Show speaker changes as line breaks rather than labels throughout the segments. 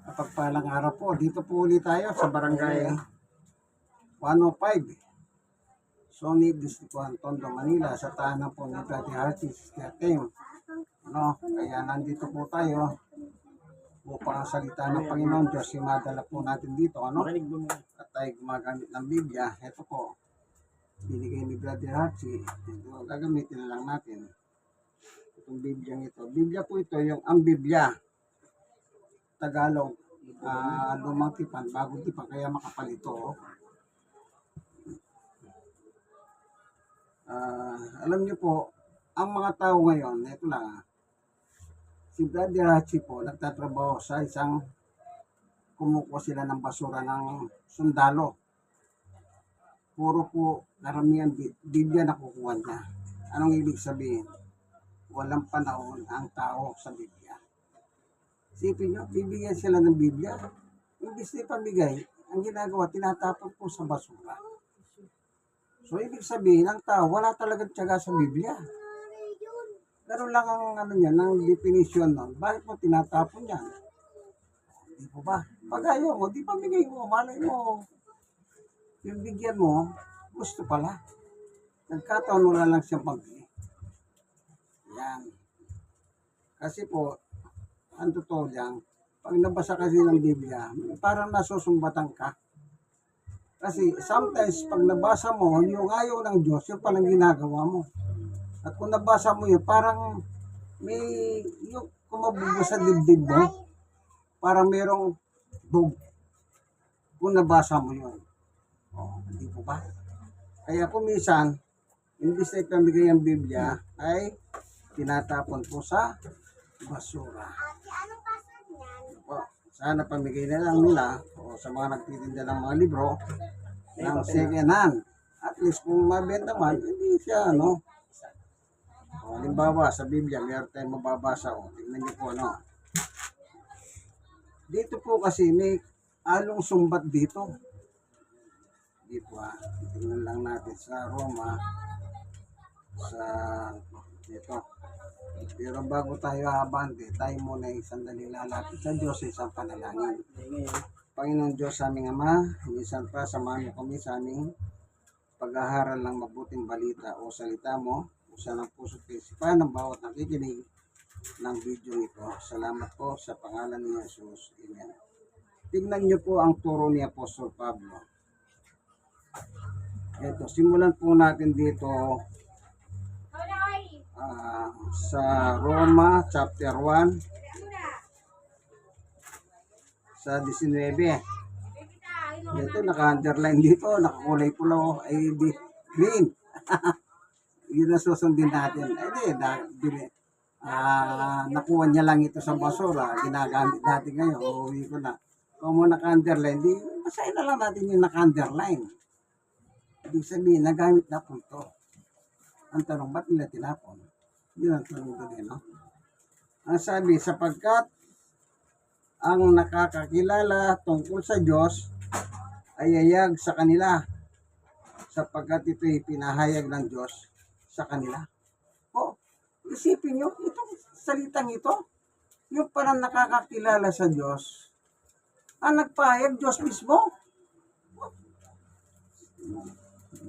Kapagpalang araw po, dito po ulit tayo sa barangay 105, Sony, District 1, Tondo, Manila, sa tahanan po ni Daddy Archie Team. No, kaya nandito po tayo upang ang salita ng Panginoon Diyos, simadala po natin dito, ano? At tayo gumagamit ng Biblia. Ito po, binigay ni Daddy Archie. Ito, gagamitin na lang natin. Itong Biblia ito. Biblia po ito, yung ang Biblia. Tagalog, lumang tipan, bagong tipan, kaya makapal ito. Alam niyo po, ang mga tao ngayon, ito lang, si Brad Dirachi po, nagtatrabaho sa isang, kumukuha sila ng basura ng sundalo. Puro po, karamihan Biblia na kukuha niya. Anong ibig sabihin? Walang panahon ang tao sa Biblia. Isipin nyo, bibigyan sila ng Biblia. Imbis na pamigay, ang ginagawa, tinatapon po sa basura. So, ibig sabihin, ang tao, wala talagang tiyaga sa Biblia. Pero lang ang ano niya, ng definition nun. Bakit mo tinatapon yan? Di po ba? Pag ayaw mo, di pamigay mo, malay mo. Yung bigyan mo, gusto pala. Nagkataon mo na lang siyang pambili. Yan. Kasi po, ang totoo diyan, pag nabasa kasi ng Biblia, parang nasusumbatan ka. Kasi sometimes, pag nabasa mo, yung ayaw ng Diyos, yung palang ginagawa mo. At kung nabasa mo yun, parang may, yung kumabubo sa dibdib mo, parang merong dug. Kung nabasa mo yun. O, hindi po ba? Kaya kung minsan, imbis na ipamigay ang Biblia, ay tinatapon po sa basura. O, sana pamigay na lang nila o sa mga nagtitinda ng mga libro ng second hand. At least kung mabenta man, hindi siya ano. O, halimbawa sa Biblia, meron tayong mababasa. O, tingnan niyo po ano. Dito po kasi may along sumbat dito. Dito tingnan lang natin sa Roma. Sa dito. Pero bago tayo habante, tayo muna sandali lalapit sa Diyos sa isang panalangin. Panginoon Diyos sa aming Ama, minsan pa samahan mo kami sa aming pag-aaral ng mabuting balita o salita mo, usan ng puso at isipan ng bawat nakikinig ng video ito. Salamat po sa pangalan ni Jesus. Amen. Tignan niyo po ang turo ni Apostol Pablo. Ito, simulan po natin dito sa Roma chapter 1 sa 19. Ito naka-underline dito, nakakulay pula ay green. Yun na susundin natin. Nakuha niya lang ito sa basura, ginagamit natin ngayon, uuwi ko na. Kung mo naka-underline, di basahin na lang natin yung naka-underline. Ibig sabihin, nagamit na po ito. Ang tanong, ba't nila tinapon? Yun ang tanong doon, no? Ang sabi, sapagkat ang nakakakilala tungkol sa Diyos ay ayag sa kanila, sapagkat ito'y pinahayag ng Diyos sa kanila. O, isipin nyo, itong salitang ito, yung parang nakakakilala sa Diyos, ang nagpahayag Diyos mismo.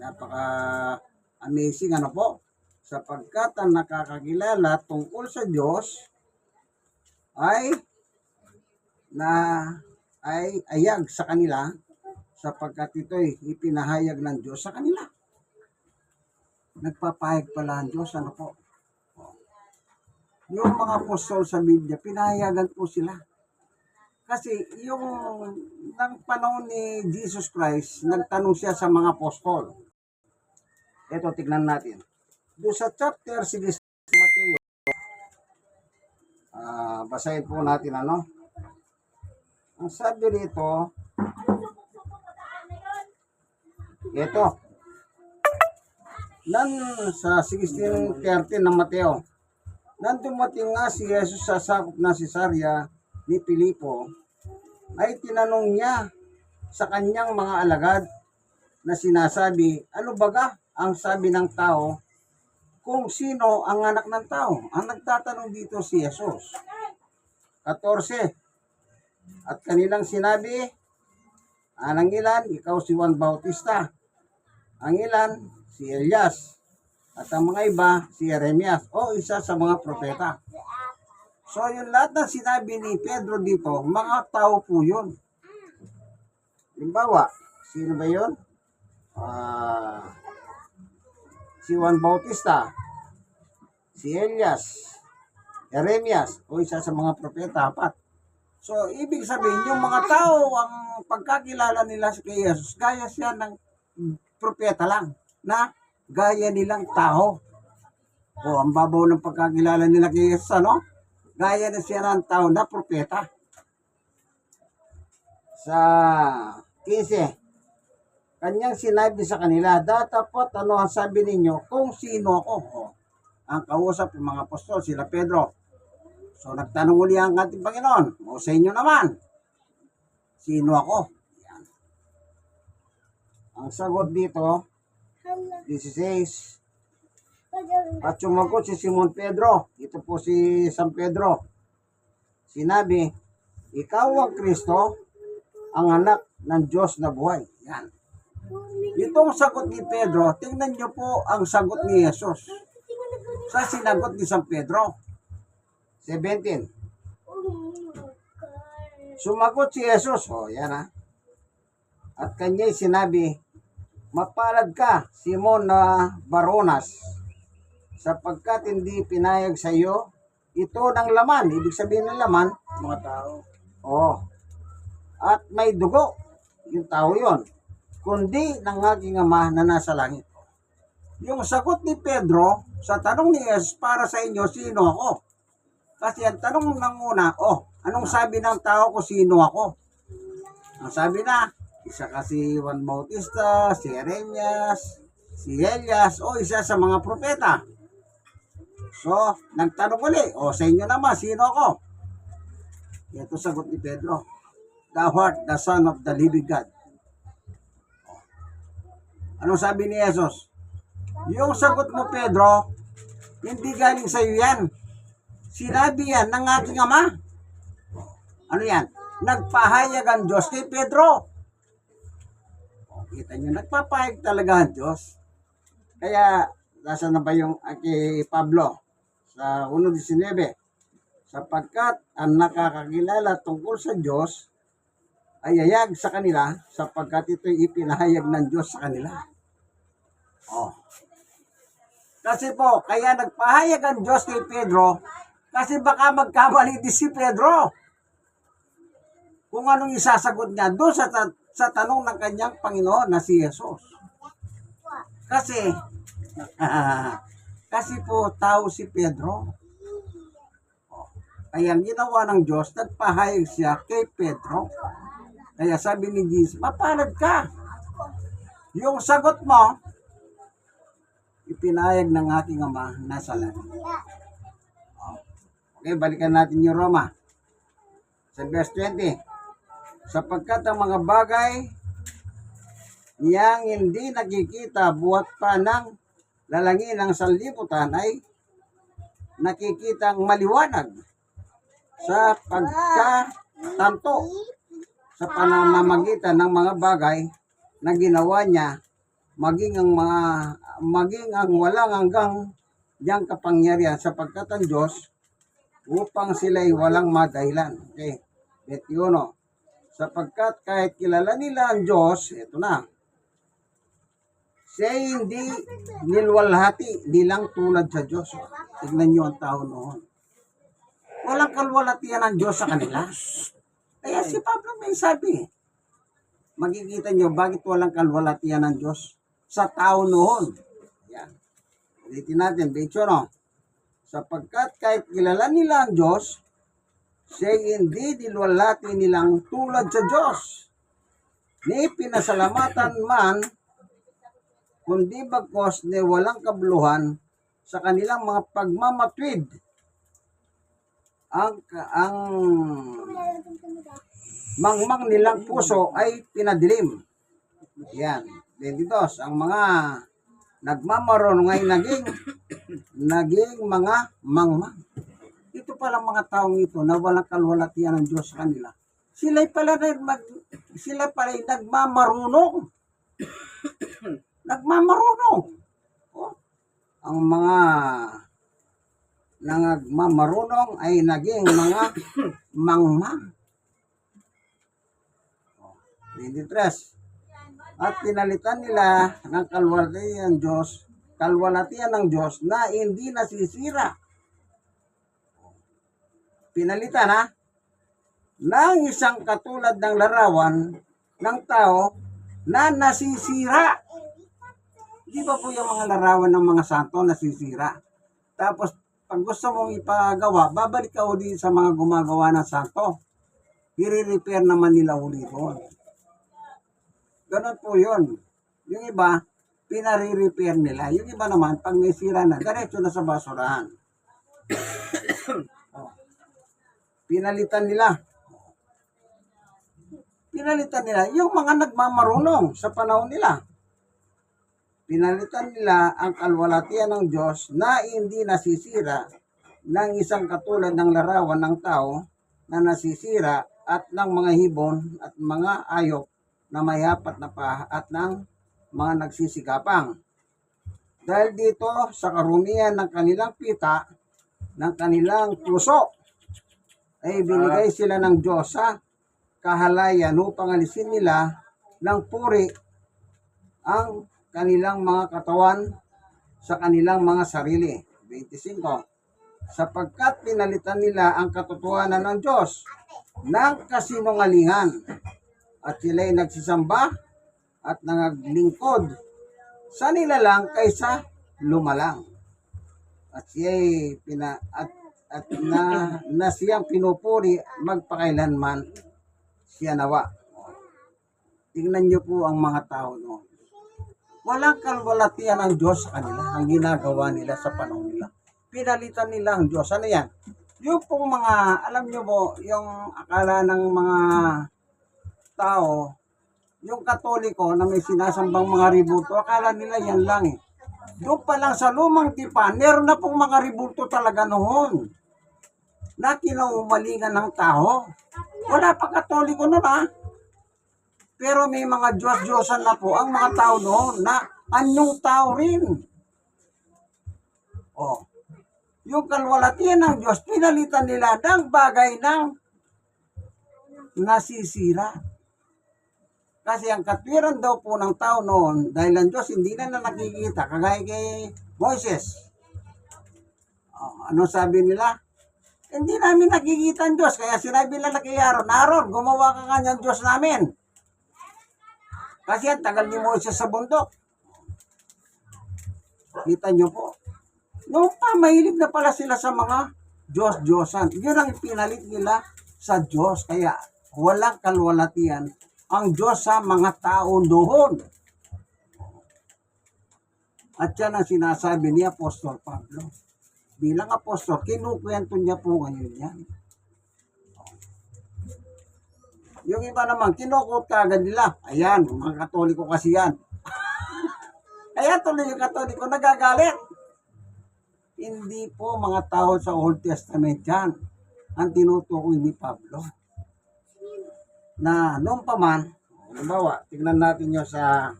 Napaka-amazing, ano po? Sapagkat ang nakakakilala tungkol sa Diyos ay ayag sa kanila, sapagkat ito'y ipinahayag ng Diyos sa kanila. Nagpapahayag pala ang Diyos, ano po? Yung mga apostol sa Biblia, pinahayagan po sila. Kasi yung ng panahon ni Jesus Christ, nagtanong siya sa mga apostol. Ito, tignan natin. Doon sa chapter 6 Mateo, basahin po natin ano. Ang sabi rito, ito, sa 16:13 ng Mateo, nang dumating nga si Jesus sa sakop na Cesarea ni Filipo, ay tinanong niya sa kanyang mga alagad na sinasabi, ano baga ang sabi ng tao kung sino ang anak ng tao? Ang nagtatanong dito si Jesus. 14. At kanilang sinabi, ang ilan, ikaw si Juan Bautista. Ang ilan, si Elias. At ang mga iba, si Jeremias o isa sa mga propeta. So yung lahat ng sinabi ni Pedro dito, mga tao po yun. Halimbawa, sino ba yun? Si Juan Bautista, si Elias, Jeremias o isa sa mga propeta, apat. So, ibig sabihin, yung mga tao, ang pagkakilala nila kay Jesus, gaya siya ng propeta lang, na gaya nilang tao. O, ang babaw ng pagkakilala nila kay Jesus, ano? Gaya na siya ng tao na propeta. Sa 15, kanyang sinabi sa kanila, datapot ano ang sabi ninyo kung sino ako. O, ang kausap ng mga apostol, sila Pedro. So, nagtanong uli ang ating Panginoon, o sa inyo naman, sino ako? Yan. Ang sagot dito, 16, at sumagot si Simon Pedro, ito po si San Pedro, sinabi, ikaw ang Kristo, ang anak ng Diyos na buhay. Yan. Itong sagot ni Pedro, tingnan niyo po ang sagot ni Jesus sa sinagot ni San Pedro. 17. Sumagot si Jesus. O, yan ha. At kanya'y sinabi, mapalad ka, Simon na Baronas, sapagkat hindi pinayag sa iyo ito ng laman. Ibig sabihin ng laman, mga tao. O. At may dugo, yung tao yon, kundi ng aking Ama na nasa langit. Yung sagot ni Pedro sa tanong ni Jesus, para sa inyo, sino ako? Kasi ang tanong ng una, anong sabi ng tao ko sino ako? Ang sabi na, isa kasi Juan Bautista, si Jeremias, si Elias, o isa sa mga propeta. So, nagtanong uli, sa inyo naman, sino ako? Ito sagot ni Pedro, thou art the Son of the living God. Anong sabi ni Jesus? Yung sagot mo, Pedro, hindi galing sa iyo yan. Sinabi yan ng aking Ama. Ano yan? Nagpahayag ang Diyos kay Pedro. Kita nyo, nagpapahayag talaga ang Diyos. Kaya, nasa na ba yung kay Pablo? Sa 1:19. Sapagkat ang nakakakilala tungkol sa Diyos ay hayag sa kanila sapagkat ito'y ipinahayag ng Diyos sa kanila. Kasi po, kaya nagpahayag ang Diyos kay Pedro kasi baka magkamali din si Pedro kung anong isasagot niya doon sa tanong ng kanyang Panginoon na si Jesus. Kasi, kasi po tao si Pedro. Kaya ang ginawa ng Diyos, nagpahayag siya kay Pedro. Kaya sabi ni Jesus, mapalad ka. Yung sagot mo, ipinahayag ng aking Ama nasa langit. Okay, balikan natin yung Roma. Sa verse 20. Sapagkat ang mga bagay niyang hindi nakikita buhat pa ng lalangin ng sanlibutan ay nakikitang maliwanag sa pagkatanto sa panamamagitan ng mga bagay na ginawa niya maging ang walang hanggang diyang kapangyarihan sapagkat ang Diyos upang sila'y walang madahilan. Okay. 21. Sapagkat kahit kilala nila ang Diyos, ito na, siya hindi nilwalhati, nilang tulad sa Diyos. Tignan nyo ang tao noon. Walang kalwalhatian ang Diyos sa kanila. Kaya si Pablo may sabi, makikita nyo bakit walang kalwalhatian ng Diyos sa tao noon. Yan. Ulitin natin, 21. Sapagkat kahit kilala nila ang Diyos, siya hindi nilwalhati nilang tulad sa Diyos. Ni pinasalamatan man, kundi bagkos ni walang kabuluhan sa kanilang mga pagmamatwid. Ang mangmang nilang puso ay pinadilim. Yan. 22. Ang mga nagmamaroon ngay naging mga mangmang. Ito palang mga taong ito na walang kalwalhatian ng Diyos sa kanila. Sila pala nagmamarunong. Nagmamarunong. Oh, ang mga nagmamarunong ay naging mga mangmang. 23. At pinalitan nila ng kalwalatian ng Diyos na hindi nasisira. Pinalitan ng isang katulad ng larawan ng tao na nasisira. Di ba po yung mga larawan ng mga santo nasisira? Tapos, pag gusto mong ipagawa, babalik ka uli sa mga gumagawa ng santo. I-repair naman nila uli doon. Ganun po yun. Yung iba, pinare-repair nila. Yung iba naman, pag may sira na, diretso na sa basurahan. Pinalitan nila. Yung mga nagmamarunong sa panahon nila. Pinalitan nila ang kalwalatian ng Diyos na hindi nasisira ng isang katulad ng larawan ng tao na nasisira at ng mga hibon at mga ayok na may apat na paa at ng mga nagsisigapang. Dahil dito sa karumihan ng kanilang pita, ng kanilang puso, ay binigay sila ng Diyos sa kahalayan upang alisin nila ng puri ang kanilang mga katawan sa kanilang mga sarili. 25. Sapagkat pinalitan nila ang katotohanan ng Diyos ng kasinungalingan at sila'y nagsisamba at nangaglingkod sa nilalang kaysa lumalang. At siya'y na siyang pinupuri magpakailanman siya nawa. Tingnan niyo po ang mga tao noon. Walang kalwalatian ang Diyos sa kanila, ang ginagawa nila sa panahon nila. Pinalitan nila ang Diyos. Ano yan? Yung pong mga, alam niyo po, yung akala ng mga tao, yung Katoliko na may sinasambang mga ribulto, akala nila yan lang eh. Doon pa lang sa lumang tipan, meron na pong mga ribulto talaga noon na kinaumalingan ng tao. Wala pa Katoliko noon Pero may mga Diyos-Diyosan na po ang mga tao noon na anyong tao rin. Yung kalwalatian ng Diyos, pinalitan nila ng bagay ng nasisira. Kasi ang katwiran daw po ng tao noon, dahil ang Diyos hindi na nakikita, kagaya kay Moises. Ano sabi nila? Hindi namin nakikita ang Diyos, kaya sinabi nila kay Aaron, gumawa ka kanyang Diyos namin. Kasi ang tagal ni Moises sa bundok. Kita nyo po. Noong pa, mahilig na pala sila sa mga Diyos-Diyosan. Yun ang pinalit nila sa Diyos. Kaya walang kalwalatian ang Diyos sa mga tao doon. At yan ang sinasabi ni Apostol Pablo. Bilang apostol, kinukwento niya po ngayon yan. Yung iba naman, kinukot agad nila. Ayan, mga Katoliko kasi yan. Kaya tuloy yung Katoliko nagagalit. Hindi po mga tao sa Old Testament yan ang tinutukoy ni Pablo. Na noon pa man, halimbawa, tignan natin nyo sa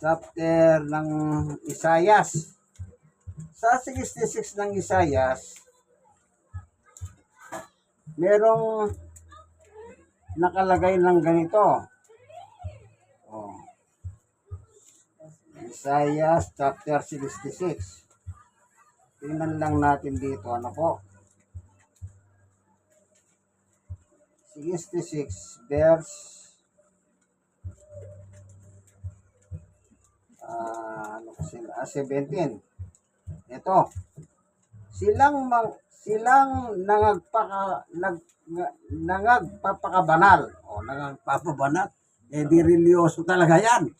chapter ng Isaias. Sa 66 ng Isaias, merong nakalagay lang ganito. Isaiah chapter 66. Tingnan lang natin dito. Ano po? 66 verse 17. Ito. Silang nangagpapakabanal. Nangagpapabanal. Di religyoso talaga yan.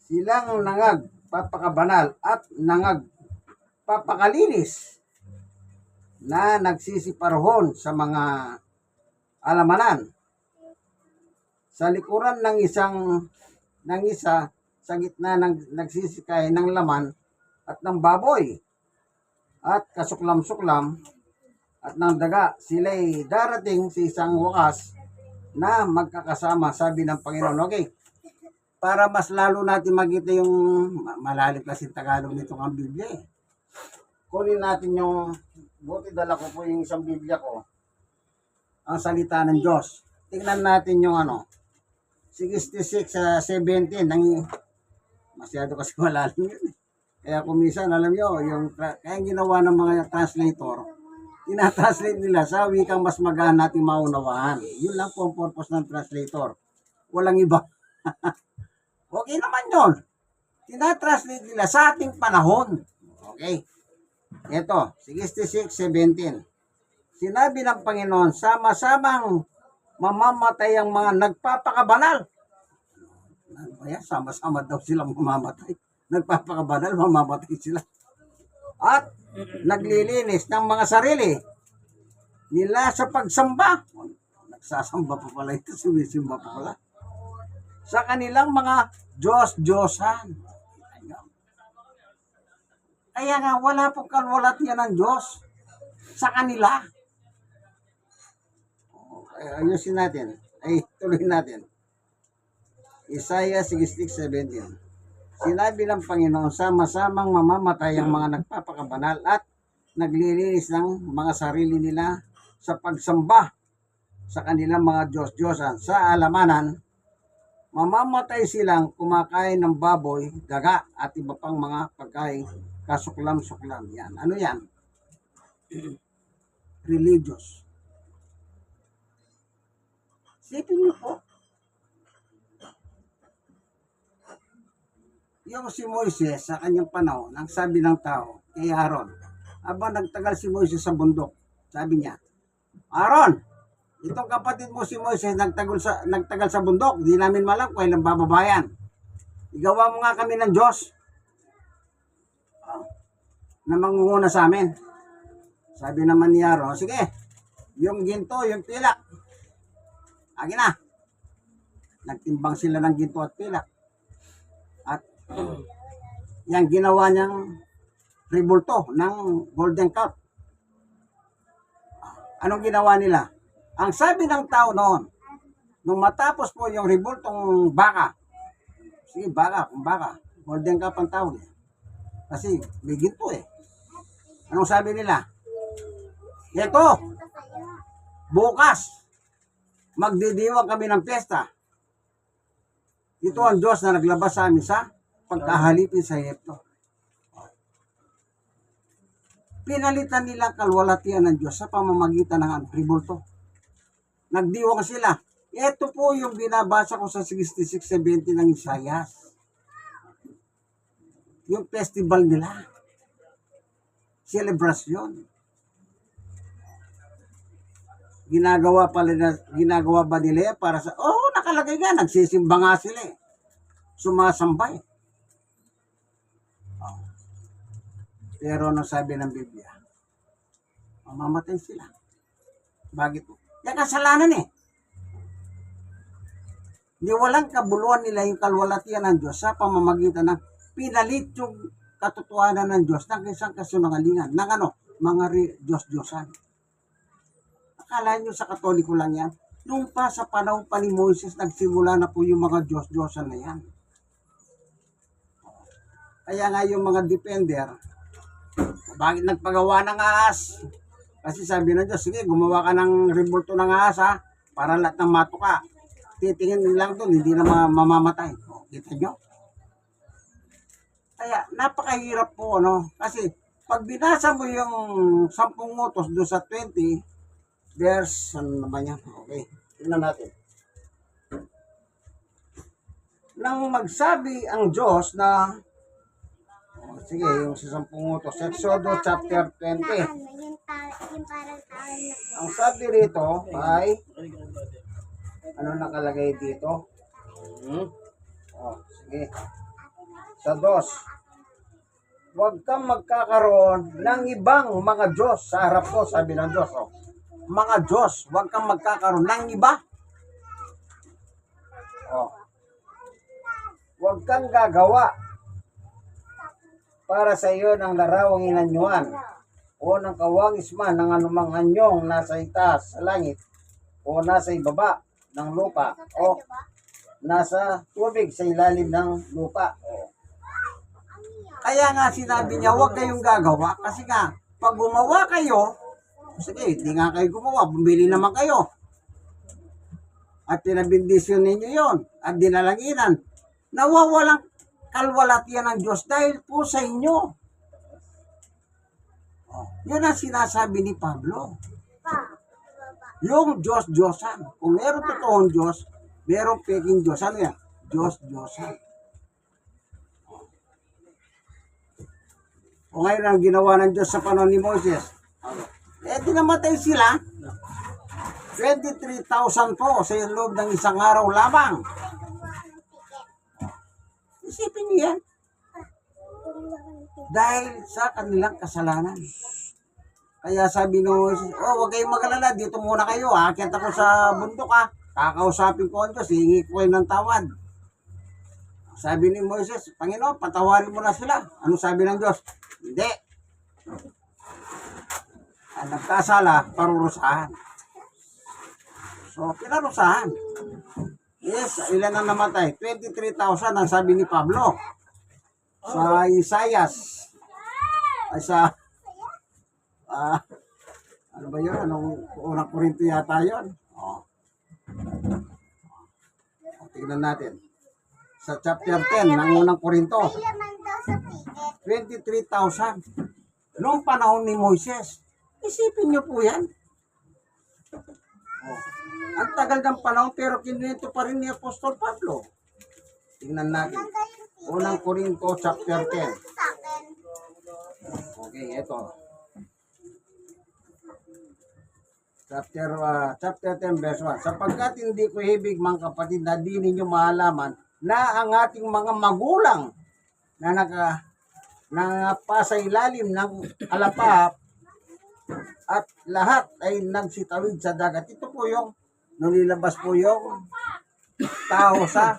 Silang nangagpapakabanal at nangagpapakalinis na nagsisiparhon sa mga alamanan. Sa likuran ng isa sa gitna ng nagsisikay ng laman at ng baboy at kasuklam-suklam at ng daga, sila'y darating sa isang wakas na magkakasama, sabi ng Panginoon. Okay, para mas lalo natin makita yung malalim kasi Tagalog nito ang Biblia. Kunin natin yung, buti dala ko po yung isang Biblia ko, ang salita ng Diyos. Tingnan natin yung 66 sa 17, masyado kasi malalim yun. Kaya kumisan, alam nyo, kaya ginawa ng mga translator, tinatranslate nila sa wikang mas magaan natin maunawaan. Yun lang po ang purpose ng translator. Walang iba. Okay naman yun. Tinatranslate nila sa ating panahon. Okay. Ito, 66:17. Sinabi ng Panginoon, sama-samang mamamatay ang mga nagpapakabanal. Kaya sama-sama daw silang mamamatay. Nagpapakabanal, mamamatay sila. At naglilinis ng mga sarili nila sa pagsamba. Nagsasamba pa pala ito, sumisimba pa pala. Sa kanilang mga Diyos-Diyosan. Kaya nga, wala pong kalwalatian ng Diyos sa kanila. Ayusin natin. Tuloy natin. Isaiah 66:17. Sinabi ng Panginoon, sama-samang mamamatay ang mga nagpapakabanal at naglilinis ng mga sarili nila sa pagsamba sa kanilang mga Diyos-Diyosan. Sa alamanan, mamamatay silang kumakain ng baboy, daga at iba pang mga pagkain kasuklam-suklam. Yan. Ano yan? Religious. Sipin niyo po, yung si Moises sa kanyang panahon, ang sabi ng tao kay Aaron, habang nagtagal si Moises sa bundok, sabi niya, Aaron, itong kapatid mo si Moises nagtagal sa bundok, di namin malam kung ilang bababayan. Igawa mo nga kami ng Diyos na mangunguna sa amin. Sabi naman ni Aaron, sige, yung ginto, yung pilak, akin na. Nagtimbang sila ng ginto at pilak. At yan ginawa niyang rebulto ng golden cup. Anong ginawa nila? Ang sabi ng tao noon, nung matapos po yung rebultong baka, sige baka, kung baka, golden cup ang tawag eh. Kasi may ginto eh. Anong sabi nila? Ito, bukas, magdidiwang kami ng piyesta. Ito ang Diyos na naglabas sa amin sa pagkahalipin sa Egypto. Pinalitan nila kalwalatian ng Diyos sa pamamagitan ng rebulto. Nagdiwang sila. Ito po yung binabasa ko sa 66:17 ng Isaias. Yung festival nila. Celebration. Ginagawa ba nila para sa, nakalagay nga, nagsisimba nga sila eh. Sumasambay. Pero ano sabi ng Biblia? Mamamatay sila. Bakit? Yan kasalanan eh. Hindi walang kabuluhan nila yung kalwalatian ng Diyos sa pamamagitan ng pinalit yung katotohanan ng Diyos ng isang kasunungalingan ng mga Diyos-Diyosan. Akala nyo sa Katoliko lang yan? Nung pa sa panahon pa ni Moises, nagsimula na po yung mga Diyos-Diyosan na yan. Kaya nga yung mga defender, bakit nagpagawa ng ahas? Kasi sabi ng Diyos, sige, gumawa ka ng rebulto ng ahas ha, para lahat ng matuka. Titingin lang doon, hindi na mamamatay. Kita nyo? Kaya napakahirap po, kasi pag binasa mo yung 10 utos doon sa 20, verse, ano naman yan? Okay, tingnan natin. Nang magsabi ang Diyos na, sige, yung sa 10 utos, Exodus chapter 20. Ang sabi rito ay, ano nakalagay dito? Sige. Sa 2, huwag kang magkakaroon ng ibang mga Diyos sa harap ko, sabi ng Diyos. Mga Diyos, huwag kang magkakaroon ng iba. Huwag kang gagawa para sa iyo ng larawang inanyuan o ng kawangis man ng anumang anyong nasa itaas sa langit o nasa ibaba ng lupa o nasa tubig sa ilalim ng lupa. Kaya nga sinabi niya, huwag kayong gagawa kasi nga, pag gumawa kayo, sige, hindi nga kayo gumawa, bumili naman kayo. At pinabindisyon ninyo yon at dinalanginan. Nawawalang kalwalatian ng Diyos dahil po sa inyo. Yun ang sinasabi ni Pablo. Yung Diyos-Diyosan. Kung meron totoong Diyos, meron peking Diyos. Ano yan? Diyos-Diyosan. O ngayon ang ginawa ng Diyos sa panahon ni Moses. Eh, di namatay sila. 23,000 po sa loob ng isang araw lamang. Isipin niyo yan. Dahil sa kanilang kasalanan. Kaya sabi ni Moses, huwag kayong mag-alala, dito muna kayo. Aakyat ako sa bundok Kakausapin ko ang Diyos, hihingi ko kayo ng tawad. Sabi ni Moses, Panginoon, patawarin mo na sila. Ano sabi ng Diyos? Hindi. Ang nagkasala, parurusahan. So, pinarusahan. Yes, ilan ang namatay? 23,000 ang sabi ni Pablo. Sa Isayas. Ay sa... ano ba yun? Anong unang Korinto yata yun? Tingnan natin. Sa chapter 10 ng unang Korinto. 23,000. Noong panahon ni Moises. Isipin niyo po yan. Ang tagal ng panahon pero kinuwento pa rin ni Apostol Pablo. Tingnan natin. Unang Korinto chapter 10. Okay, ito. Chapter 10 verse 1. Sapagkat hindi ko ibig mga kapatid na di ninyo mahalaman na ang ating mga magulang na nangapasa ilalim ng alapap at lahat ay nagsitawid sa dagat. Ito po yung nilabas po yung tao sa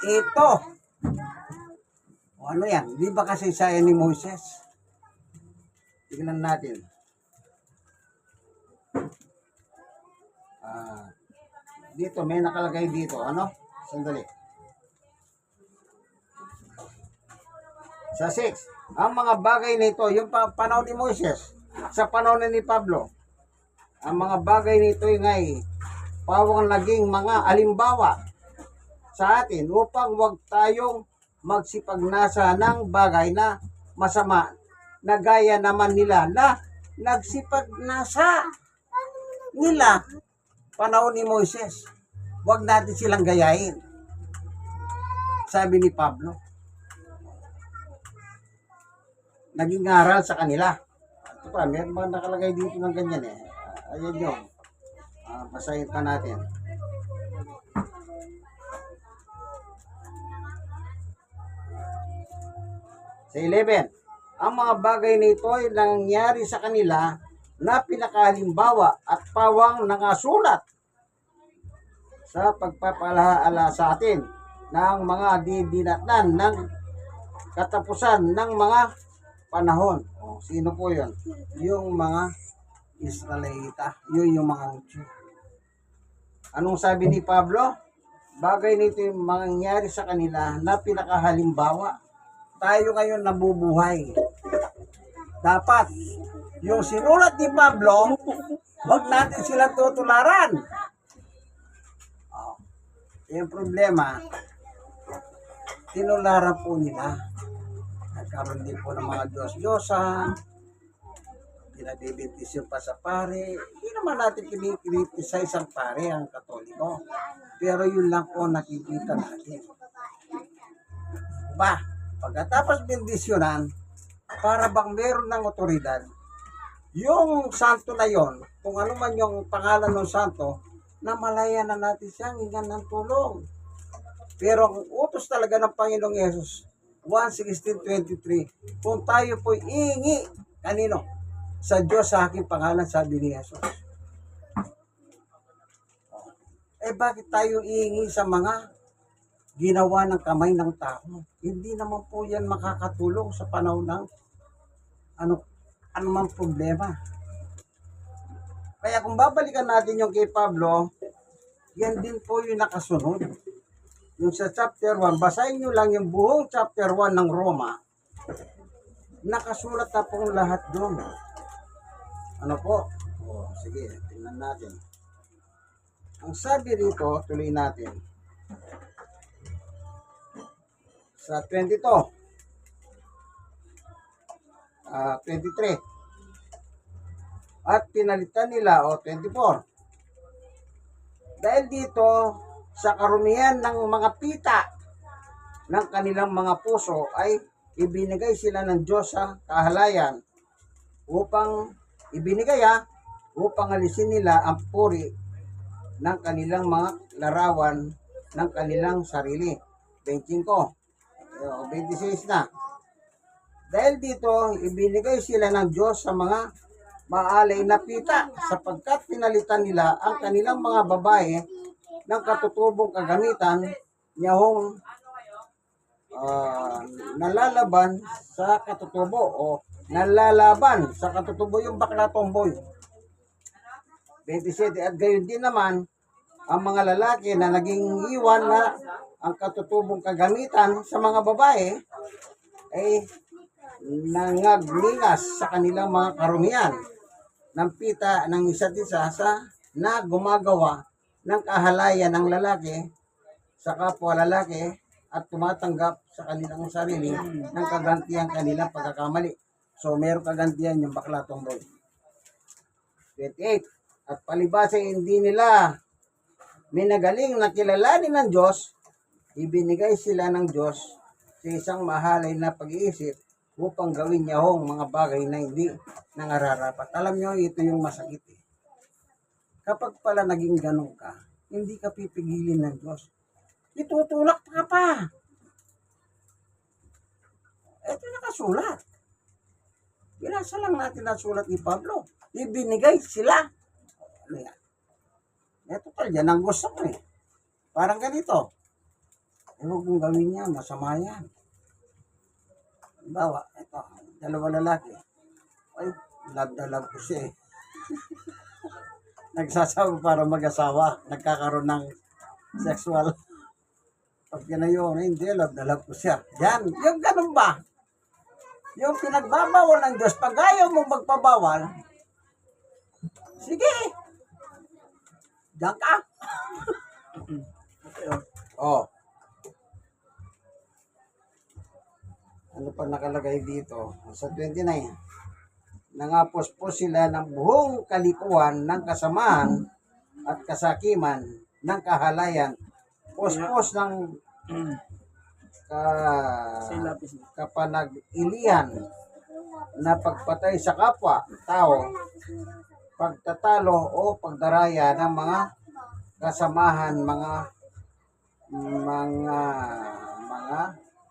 ito. O ano yan? Di ba kasi saya ni Moses? Tignan natin. Dito, may nakalagay dito. Ano? Sandali. Sa 6, ang mga bagay nito, yung panahon ni Moses, sa panahon ni Pablo, ang mga bagay nito ay pawang naging mga alimbawa sa atin upang wag tayong magsipagnasa ng bagay na masama na gaya naman nila na nagsipagnasa nila panahon ni Moises. Wag natin silang gayahin. Sabi ni Pablo. Naging aral sa kanila. Ito pa, meron ba nakalagay dito ng ganyan eh. Ayan yun. Basahin pa natin. Sa 11, ang mga bagay nito ay nangyari sa kanila na pinakahalimbawa at pawang nangasulat sa pagpapalaala sa atin ng mga didinatnan ng katapusan ng mga panahon. Sino po yun? Yung mga Israelita. Yun yung mga Hudyo. Anong sabi ni Pablo? Bagay nito yung mangyayari sa kanila na pinakahalimbawa. Tayo ngayon nabubuhay. Dapat, yung sinulat ni Pablo, huwag natin silang tutularan. Yung problema, tinularan po nila. Nagkaroon din po ng mga Diyos-Diyosan, pinabibintisyon pa sa pare. Hindi naman natin kinikriticize ang pare, ang Katoliko. Pero yun lang po nakikita natin. Pagkatapos bendisyonan, para bang meron ng otoridad, yung santo na yon, kung ano man yung pangalan ng santo, na malaya na natin siyang hingan ng tulong. Pero ang utos talaga ng Panginoong Yesus, 1:16-23, kung tayo po iingi, kanino? Sa Diyos sa aking pangalan, sabi ni Jesus. Bakit tayo iingi sa mga ginawa ng kamay ng tao? Hindi naman po yan makakatulong sa panahon ng anumang problema. Kaya kung babalikan natin yung kay Pablo, yan din po yung nakasunod. Yung sa chapter 1, basahin nyo lang yung buong chapter 1 ng Roma, nakasulat na pong lahat doon. Ano po? O, sige, tingnan natin. Ang sabi rito, tuloy natin. Sa 22, 23. At pinalitan nila, 24. Dahil dito, sa karumihan ng mga pita ng kanilang mga puso ay ibinigay sila ng Diyos sa kahalayan upang upang alisin nila ang puri ng kanilang mga larawan ng kanilang sarili. 25 o 26 na. Dahil dito, ibinigay sila ng Diyos sa mga maalay na pita sapagkat pinalitan nila ang kanilang mga babae ng katutubong kagamitan niyahong nalalaban sa katutubo o nalalaban sa katutubo yung bakla tomboy. 27. At gayon din naman ang mga lalaki na naging iwan na ang katutubong kagamitan sa mga babae ay nangaglingas sa kanilang mga karumihan ng pita ng isa't isa sa na gumagawa ng kahalayan ng lalaki sa kapwa lalaki at tumatanggap sa kanilang sarili ng kagantiang kanilang pagkakamali. So, meron kagantihan yung bakla tomboy. 28. At palibasa hindi nila minagaling na kilalanin ng Diyos, ibinigay sila ng Diyos sa isang mahalay na pag-iisip upang gawin niya mga bagay na hindi nangararapat. Alam nyo, ito yung masakit eh. Kapag pala naging ganun ka, hindi ka pipigilin ng Diyos. Itutulak ka pa. Ito nakasulat. Binasa lang natin ang sulat ni Pablo. Ibinigay sila. Ano yan? Ito pala, yan ang gusto ko eh. Parang ganito. Huwag mong gawin niya, masama yan. Bawa, ito, dalawa lalaki. Ay, love na love ko siya eh. Nagsasawa para mag-asawa, nagkakaroon ng sexual. Pag ganayon, hindi, love na love ko siya. Yan, yung ganun ba? Yung pinagbabawal ng Diyos, pag ayaw mong magpabawal, sige, diyan ka. Oh. Ano pa nakalagay dito? Sa 29. Nangapos po sila ng buong kalikuan ng kasamahan at kasakiman ng kahalayan. Pospos ng kapanag-ilihan na pagpatay sa kapwa tao, pagtatalo o pagdaraya ng mga kasamahan, mga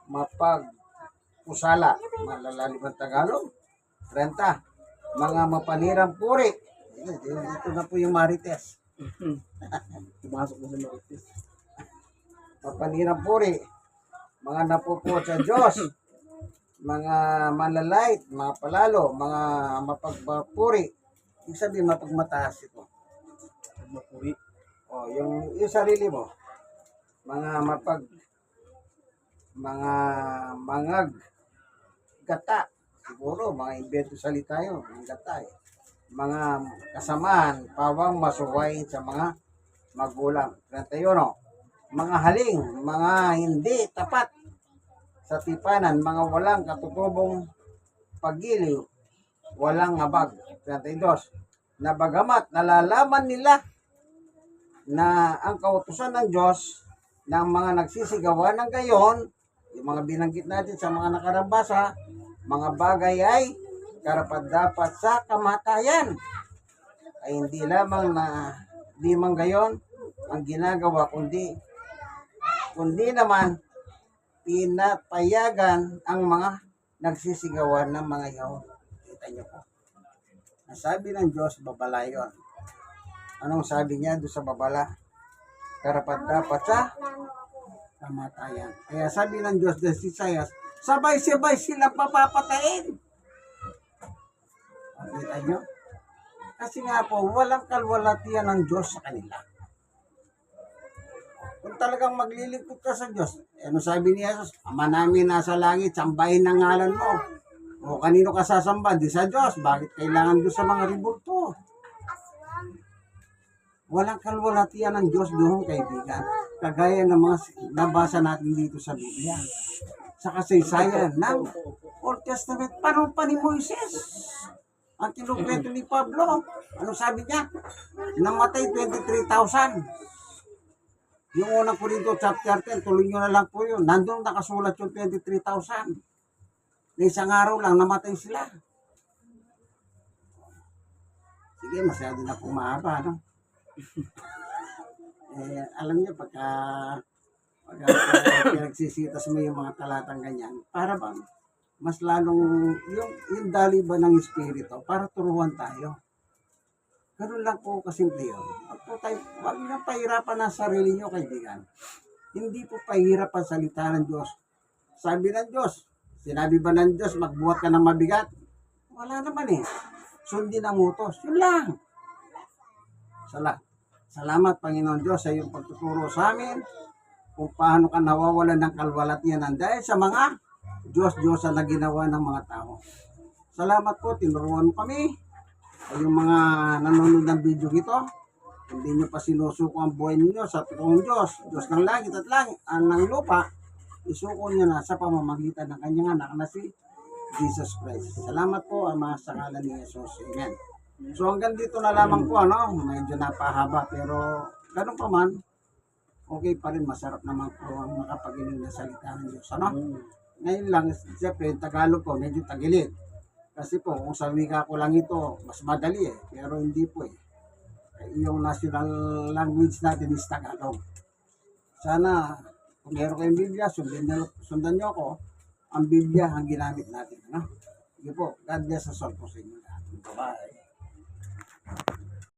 mapagpusala, malalalim ang Tagalog. 30. Mga mapanirang puri. Ito na po yung Marites.
Pumasok na sa Marites.
Mapanirang puri. Mga napupuot sa Diyos. Mga malalait, mga palalo, mga mapagpapuri. Ibig sabihin, mapagmataas ito.
Mapuri.
O, yung sarili mo. Mga gata. Siguro, mga invento salita yun, mga gata eh. Mga kasamaan, pawang masuway sa mga magulang. 31. Mga haling, mga hindi tapat sa tipanan, mga walang katutubong paggiliw, walang habag. 32. Na bagamat nalalaman nila na ang kautusan ng Diyos ng mga nagsisigawa ng gayon, yung mga binanggit natin sa mga nakarabasa, mga bagay ay karapat-dapat sa kamatayan. Ay hindi lamang na di man gayon ang ginagawa, kundi naman pinapayagan ang mga nagsisigawan ng mga yaon. Kita niyo po. Ang sabi ng Diyos, babala yun. Anong sabi niya doon sa babala? Karapat-dapat sa kamatayan. Kaya sabi ng Diyos sa Isaiah, sabay-sabay sila papapatayin. Kita nyo? Kasi nga po, walang kalwalatian ng Diyos sa kanila. Kung talagang maglilingkod ka sa Diyos, ano sabi ni Jesus? Ama namin nasa langit, sambahin ang ngalan mo. O kanino ka sasamba? Di sa Diyos. Bakit kailangan doon sa mga ribulto? Walang kalwalatian ng Diyos doon, kaibigan. Kagaya ng mga nabasa natin dito sa Biblia. Sa kasaysayan ng Old Testament, panahon pa ni Moises. Ang kinukwento ni Pablo, ano sabi niya? Namatay 23,000. Yung unang Korinto chapter 10, tuloy nyo na lang po yun. Nandun nakasulat yung 23,000. Na isang araw lang, namatay sila. Sige, masyado na pong mahaba, no? Alam niyo, pagka pinagsisitas mo yung mga talatang ganyan, para bang mas lalong yung dali ba ng Espiritu para turuan tayo. Ganun lang po kasimple yun. Huwag nang pahirapan ang sarili nyo, kaibigan. Hindi po pahirap ang salita ng Diyos. Sabi ng Diyos, sinabi ba ng Diyos, magbuhat ka ng mabigat? Wala naman eh. Sundin ang utos. Yun lang. Salamat, Panginoon Diyos, sa iyong pagtuturo sa amin kung paano ka nawawalan ng kalwalatian dahil sa mga Diyos-Diyosan na ginawa ng mga tao. Salamat po, tinuruan mo kami. Yung mga nanonood ng video ito, hindi nyo pa sinusuko ang buhay ninyo sa totoong Diyos, Diyos ng langit at langit, ng lupa, isuko nyo na sa pamamagitan ng kanyang anak na si Jesus Christ. Salamat po, Ama, sa ngalan ni Jesus. Amen. So hanggang dito na lamang po, ano, medyo napahaba, pero ganun pa man, okay pa rin, masarap naman po ang makapagiling na salita ng Diyos. Ano? Ngayon lang, siyempre, Tagalog ko, medyo tagilid. Kasi po, kung sa wika ko lang ito, mas madali eh. Pero hindi po eh. Yung national language natin is Tagalog. Sana, kung meron kayong Biblia, sundan nyo ako. Ang Biblia ang ginamit natin. Ano? Sige po, God bless us all po sa inyo. Bye-bye.